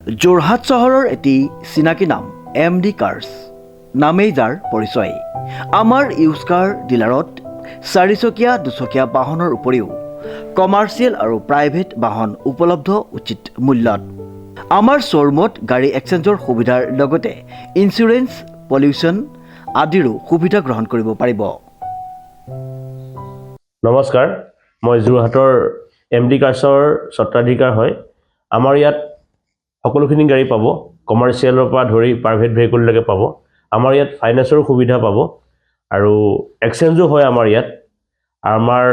যোৰহাট চহৰৰ এটি চিনাকি নাম MD কাৰ্ছ নামেই যাৰ পৰিচয়। আমাৰ ইউজ কাৰ ডিলাৰত 4চকীয়া 2চকীয়া বাহনৰ উপৰিও কমাৰ্চিয়েল আৰু প্ৰাইভেট বাহন উপলব্ধ উচিত মূল্যত। আমাৰ শ্ব'ৰুমত গাড়ী এক্সচেঞ্জৰ সুবিধাৰ লগতে ইঞ্চুৰেঞ্চ, পলিউশ্যন আদিৰো সুবিধা গ্ৰহণ কৰিব পাৰিব। নমস্কাৰ, মই যোৰহাটৰ MD কাৰ্ছৰ স্বত্বাধিকাৰ হয়। আমাৰ ইয়াত সকলোখিনি গাড়ী পাব, কমাৰ্চিয়েলৰ পৰা ধৰি প্ৰাইভেট ভেহিকললৈকে পাব। আমাৰ ইয়াত ফাইনেন্সৰো সুবিধা পাব আৰু এক্সচেঞ্জো হয় আমাৰ ইয়াত। আমাৰ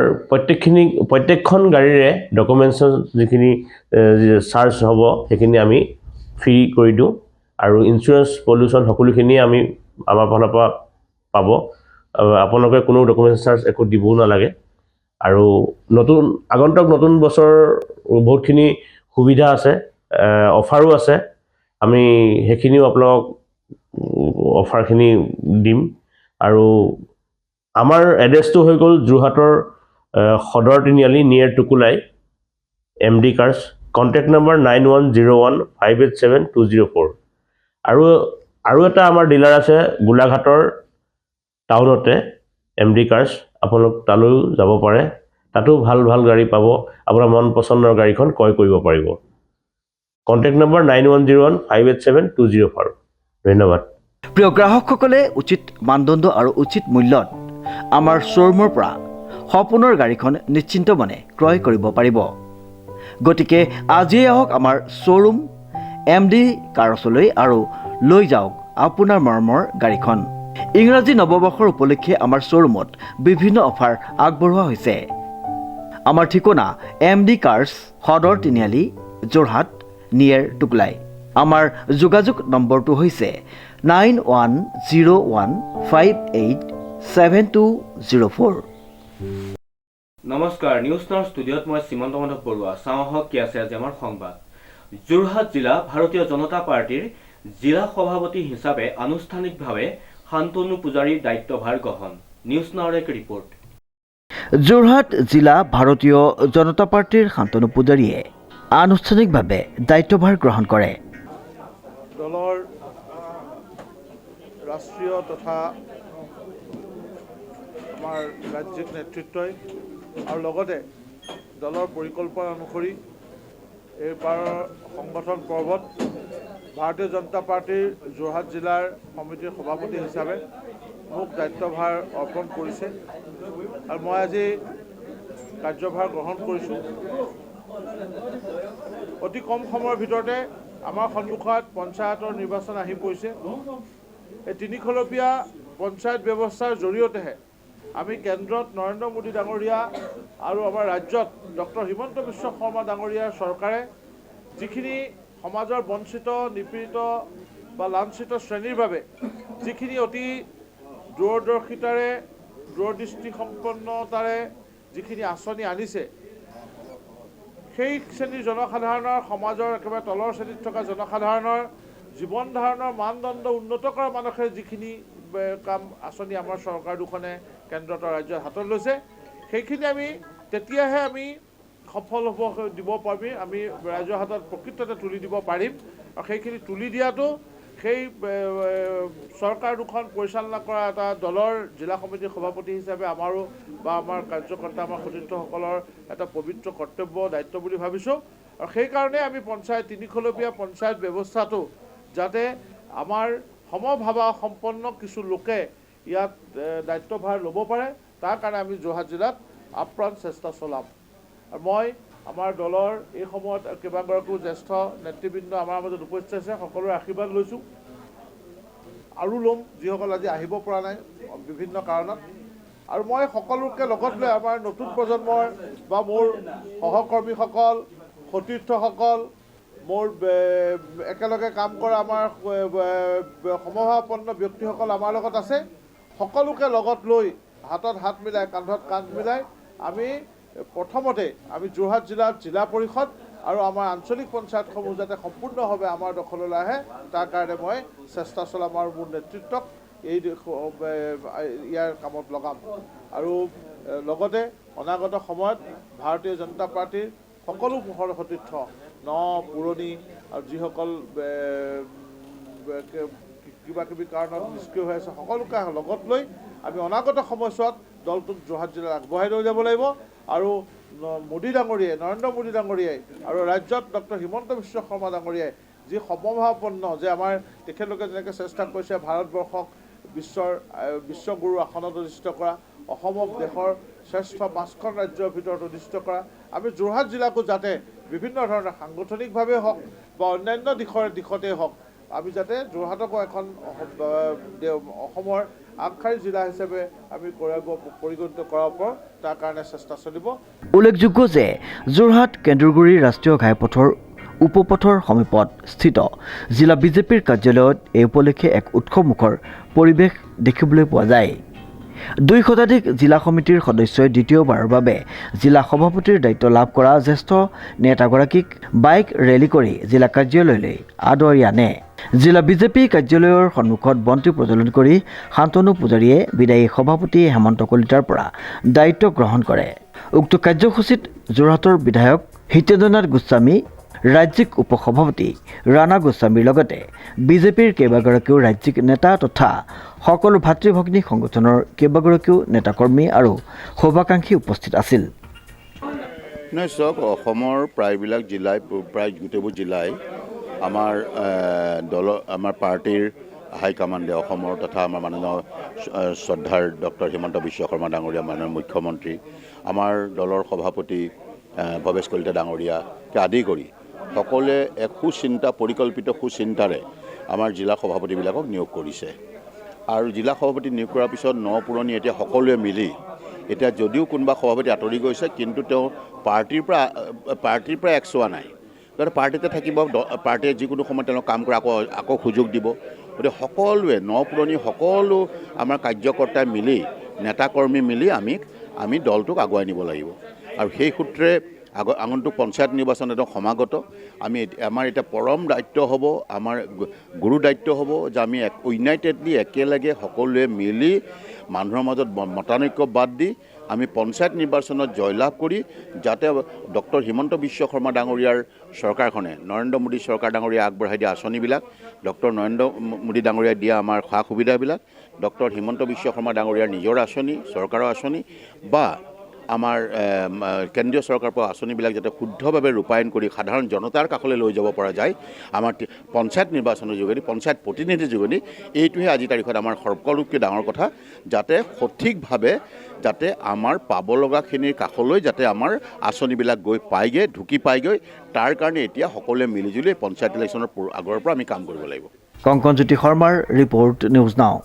প্ৰত্যেকখন গাড়ীৰে ডকুমেণ্টছৰ যিখিনি চাৰ্জ হ'ব সেইখিনি আমি ফ্ৰী কৰি দিওঁ আৰু ইঞ্চুৰেঞ্চ, পলিউশ্যন সকলোখিনি আমি আমাৰ ফালৰ পৰা পাব। আপোনালোকে কোনো ডকুমেণ্টছ চাৰ্জ একো দিবও নালাগে। আৰু আগন্তুক নতুন বছৰ বহুতখিনি সুবিধা আছে, অফাৰো আছে। আমি সেইখিনিও আপোনালোকক অফাৰখিনি দিম। আৰু আমাৰ এড্ৰেছটো হৈ গ'ল যোৰহাটৰ সদৰ তিনিআলি নিয়েৰ টুকুলাই, MD কাৰ্ছ। Contact number 9101587204। আৰু এটা আমাৰ ডিলাৰ আছে গোলাঘাটৰ টাউনতে, MD কাৰ্ছ। আপোনালোক তালৈও যাব পাৰে, তাতো ভাল ভাল গাড়ী পাব। আপোনাৰ মন পচন্দৰ গাড়ীখন ক্ৰয় কৰিব পাৰিব। Contact number 9101587204। ধন্যবাদ। প্ৰিয় গ্ৰাহকসকলে উচিত মানদণ্ড আৰু উচিত মূল্যত আমাৰ শ্ব'ৰুমৰ পৰা সপোনৰ গাড়ীখন নিশ্চিন্ত মনে ক্ৰয় কৰিব পাৰিব। গতিকে আজিয়ে আহক আমাৰ শ্ব'ৰুম MD কাৰ্ছলৈ আৰু লৈ যাওক আপোনাৰ মৰমৰ গাড়ীখন। ইংৰাজী নৱবৰ্ষৰ উপলক্ষে আমাৰ শ্ব'ৰুমত বিভিন্ন অফাৰ আগবঢ়োৱা হৈছে। আমাৰ ঠিকনা MD কাৰ্ছ, সদৰ তিনিআলি, যোৰহাট নিয়েৰ টুকুলাই। আমাৰ যোগাযোগ নম্বৰটো হৈছে 9101587204। নমস্কাৰ, নিউজ নাওৰ ষ্টুডিঅ'ত মই শ্ৰীমন্ত মাধৱ বৰুৱা। চাওঁ আহক কি আছে আজি আমাৰ সংবাদ। যোৰহাট জিলা ভাৰতীয় জনতা পাৰ্টীৰ জিলা সভাপতি হিচাপে আনুষ্ঠানিকভাৱে শান্তনু পূজাৰীৰ দায়িত্বভাৰ গ্ৰহণ। নিউজ নাওৰ এক ৰিপৰ্ট। যোৰহাট জিলা ভাৰতীয় জনতা পাৰ্টীৰ শান্তনু পূজাৰীয়ে আনুষ্ঠানিকভাৱে দায়িত্বভাৰ গ্ৰহণ কৰে। দলৰ ৰাষ্ট্ৰীয় তথা আমাৰ ৰাজ্যিক নেতৃত্বই আৰু লগতে দলৰ পৰিকল্পনা অনুসৰি এইবাৰৰ সংগঠন পৰ্বত ভাৰতীয় জনতা পাৰ্টীৰ যোৰহাট জিলাৰ সমিতিৰ সভাপতি হিচাপে মোক দায়িত্বভাৰ অৰ্পণ কৰিছে আৰু মই আজি কাৰ্যভাৰ গ্ৰহণ কৰিছোঁ। অতি কম সময়ৰ ভিতৰতে আমাৰ সন্মুখত পঞ্চায়তৰ নিৰ্বাচন আহি পৰিছে। এই তিনিখলপীয়া পঞ্চায়ত ব্যৱস্থাৰ জৰিয়তেহে আমি কেন্দ্ৰত নৰেন্দ্ৰ মোদী ডাঙৰীয়া আৰু আমাৰ ৰাজ্যত ডক্টৰ হিমন্ত বিশ্ব শৰ্মা ডাঙৰীয়াৰ চৰকাৰে যিখিনি সমাজৰ বঞ্চিত, নিপীড়িত বা লাঞ্ছিত শ্ৰেণীৰ বাবে যিখিনি অতি দূৰদৰ্শিতাৰে, দূৰদৃষ্টিসম্পন্নতাৰে যিখিনি আঁচনি আনিছে, সেই শ্ৰেণীৰ জনসাধাৰণৰ, সমাজৰ একেবাৰে তলৰ শ্ৰেণীত থকা জনসাধাৰণৰ জীৱন ধাৰণৰ মানদণ্ড উন্নত কৰাৰ মানসে যিখিনি কাম আঁচনি আমাৰ চৰকাৰ দুখনে কেন্দ্ৰত আৰু ৰাজ্যত হাতত লৈছে, সেইখিনি আমি তেতিয়াহে আমি সফল দিব পাৰিম, আমি ৰাইজৰ হাতত প্ৰকৃততে তুলি দিব পাৰিম। আৰু সেইখিনি তুলি দিয়াটো সেই চৰকাৰ দুখন পৰিচালনা কৰা এটা দলৰ জিলা সমিতিৰ সভাপতি হিচাপে আমাৰো বা আমাৰ কাৰ্যকৰ্তা, আমাৰ সতীৰ্থসকলৰ এটা পবিত্ৰ কৰ্তব্য, দায়িত্ব বুলি ভাবিছোঁ। আৰু সেইকাৰণে আমি তিনিখলপীয়া পঞ্চায়ত ব্যৱস্থাটো যাতে আমাৰ সমভাৱা সম্পন্ন কিছু লোকে ইয়াত দায়িত্বভাৰ ল'ব পাৰে, তাৰ কাৰণে আমি যোৰহাট জিলাত আপ্ৰাণ চেষ্টা চলাম। আৰু মই আমাৰ দলৰ এই সময়ত কেইবাগৰাকীও জ্যেষ্ঠ নেতৃবৃন্দ আমাৰ মাজত উপস্থিত আছে, সকলোৰে আশীৰ্বাদ লৈছোঁ আৰু ল'ম, যিসকল আজি আহিব পৰা নাই বিভিন্ন কাৰণত। আৰু মই সকলোকে লগত লৈ আমাৰ নতুন প্ৰজন্মৰ বা মোৰ সহকৰ্মীসকল, সতীৰ্থসকল, মোৰ একেলগে কাম কৰা আমাৰ সমভাৱাপন্ন ব্যক্তিসকল আমাৰ লগত আছে। সকলোকে লগত লৈ হাতত হাত মিলাই, কান্ধত কান্ধ মিলাই আমি প্ৰথমতে যোৰহাট জিলাত জিলা পৰিষদ আৰু আমাৰ আঞ্চলিক পঞ্চায়তসমূহ যাতে সম্পূৰ্ণভাৱে আমাৰ দখললৈ আহে, তাৰ কাৰণে মই চেষ্টা চলাম আৰু মোৰ নেতৃত্বক ইয়াৰ কামত লগাম। আৰু লগতে অনাগত সময়ত ভাৰতীয় জনতা পাৰ্টীৰ সকলো সতীৰ্থ পুৰণি আৰু যিসকল কিবা কিবি কাৰণত নিষ্ক্ৰিয় হৈ আছে সকলোকে লগত লৈ আমি অনাগত সময়ছোৱাত দলটোক যোৰহাট জিলাত আগবঢ়াই লৈ যাব লাগিব। আৰু মোদী ডাঙৰীয়াই, নৰেন্দ্ৰ মোদী ডাঙৰীয়াই আৰু ৰাজ্যত ডক্টৰ হিমন্ত বিশ্ব শৰ্মা ডাঙৰীয়াই যি সমভাৱাপন্ন, যে আমাৰ তেখেতলোকে যেনেকৈ চেষ্টা কৰিছে ভাৰতবৰ্ষক বিশ্বগুৰু আসনত অধিষ্ঠিত কৰা, অসমক দেশৰ শ্ৰেষ্ঠ 5খন ৰাজ্যৰ ভিতৰত অধিষ্ঠিত কৰা, আমি যোৰহাট জিলাকো যাতে বিভিন্ন ধৰণৰ সাংগঠনিকভাৱে হওক বা অন্যান্য দিশতেই হওক আমি যাতে যোৰহাটকো এখন অসমৰ আগশাৰী জিলা হিচাপে আমি পৰিগণিত কৰাৰ ওপৰত তাৰ কাৰণে চেষ্টা চলিব। উল্লেখযোগ্য যে যোৰহাট কেন্দুৰগুৰি ৰাষ্ট্ৰীয় ঘাইপথৰ উপপথৰ সমীপত স্থিত জিলা বিজেপিৰ কাৰ্যালয়ত এই উপলক্ষে এক উৎসৱমুখৰ পৰিৱেশ দেখিবলৈ পোৱা যায়। 2 শতাধিক জিলা সমিতিৰ সদস্যই দ্বিতীয়বাৰৰ বাবে জিলা সভাপতিৰ দায়িত্ব লাভ কৰা জ্যেষ্ঠ নেতাগৰাকীক বাইক ৰেলী কৰি জিলা কাৰ্যালয়লৈ আদৰি আনে। জিলা বিজেপি কাৰ্যালয়ৰ সন্মুখত বন্তি প্ৰজ্বলন কৰি শান্তনু পূজাৰীয়ে বিদায়ী সভাপতি হেমন্ত কলিতাৰ পৰা দায়িত্ব গ্ৰহণ কৰে। উক্ত কাৰ্যসূচীত যোৰহাটৰ বিধায়ক হিতেন্দ্ৰনাথ গোস্বামী, ৰাজ্যিক উপসভাপতি ৰাণা গোস্বামীৰ লগতে বিজেপিৰ কেইবাগৰাকীও ৰাজ্যিক নেতা তথা সকলো ভাতৃ ভগ্নী সংগঠনৰ কেইবাগৰাকীও নেতাকৰ্মী আৰু শুভাকাংক্ষী উপস্থিত আছিল। চাওক, অসমৰ প্ৰায়বিলাক জিলাই, প্ৰায় গোটেইবোৰ জিলাই আমাৰ আমাৰ পাৰ্টীৰ হাইকমাণ্ডে অসমৰ তথা আমাৰ মাননীয় শ্ৰদ্ধাৰ ডক্টৰ হিমন্ত বিশ্ব শৰ্মা ডাঙৰীয়া, মাননীয় মুখ্যমন্ত্ৰী, আমাৰ দলৰ সভাপতি ভৱেশ কলিতা ডাঙৰীয়াকে আদি কৰি সকলোৱে এক পৰিকল্পিত সুচিন্তাৰে আমাৰ জিলা সভাপতিবিলাকক নিয়োগ কৰিছে। আৰু জিলা সভাপতি নিয়োগ কৰাৰ পিছত পুৰণি এতিয়া সকলোৱে মিলি এতিয়া যদিও কোনোবা সভাপতি আঁতৰি গৈছে, কিন্তু তেওঁ পাৰ্টীৰ পৰা একচোৱা নাই। গতিকে পাৰ্টীতে থাকিব, পাৰ্টীয়ে যিকোনো সময়ত তেওঁলোক কাম কৰে, আকৌ সুযোগ দিব। গতিকে সকলোৱে পুৰণি সকলো আমাৰ কাৰ্যকৰ্তাই মিলি, নেতাকৰ্মী মিলি আমি দলটোক আগুৱাই নিব লাগিব। আৰু সেই সূত্ৰে আগন্তুক পঞ্চায়ত নিৰ্বাচন একদম সমাগত। আমাৰ এতিয়া পৰম দায়িত্ব হ'ব, আমাৰ গুৰু দায়িত্ব হ'ব যে আমি ইউনাইটেডলি একেলগে সকলোৱে মিলি মানুহৰ মাজত মতানৈক্য বাদ দি আমি পঞ্চায়ত নিৰ্বাচনত জয়লাভ কৰি যাতে ডক্টৰ হিমন্ত বিশ্ব শৰ্মা ডাঙৰীয়াৰ চৰকাৰখনে, নৰেন্দ্ৰ মোদী চৰকাৰ ডাঙৰীয়াই আগবঢ়াই দিয়া আঁচনিবিলাক, ডক্টৰ নৰেন্দ্ৰ মোদী ডাঙৰীয়াই দিয়া আমাৰ সা সুবিধাবিলাক, ডক্টৰ হিমন্ত বিশ্ব শৰ্মা ডাঙৰীয়াৰ নিজৰ আঁচনি, চৰকাৰৰ আঁচনি বা আমাৰ কেন্দ্ৰীয় চৰকাৰৰ পৰা আঁচনিবিলাক যাতে শুদ্ধভাৱে ৰূপায়ণ কৰি সাধাৰণ জনতাৰ কাষলৈ লৈ যাব পৰা যায় আমাৰ পঞ্চায়ত নিৰ্বাচনৰ যোগেদি, পঞ্চায়ত প্ৰতিনিধিৰ যোগেদি, এইটোহে আজিৰ তাৰিখত আমাৰ সকলোতকৈ ডাঙৰ কথা, যাতে সঠিকভাৱে যাতে আমাৰ পাব লগাখিনিৰ কাষলৈ যাতে আমাৰ আঁচনিবিলাক ঢুকি পায়গৈ। তাৰ কাৰণে এতিয়া সকলোৱে মিলিজুলি পঞ্চায়ত ইলেকশ্যনৰ আগৰ পৰা আমি কাম কৰিব লাগিব। কংকনজ্যোতি শৰ্মাৰ ৰিপৰ্ট, নিউজ নাও।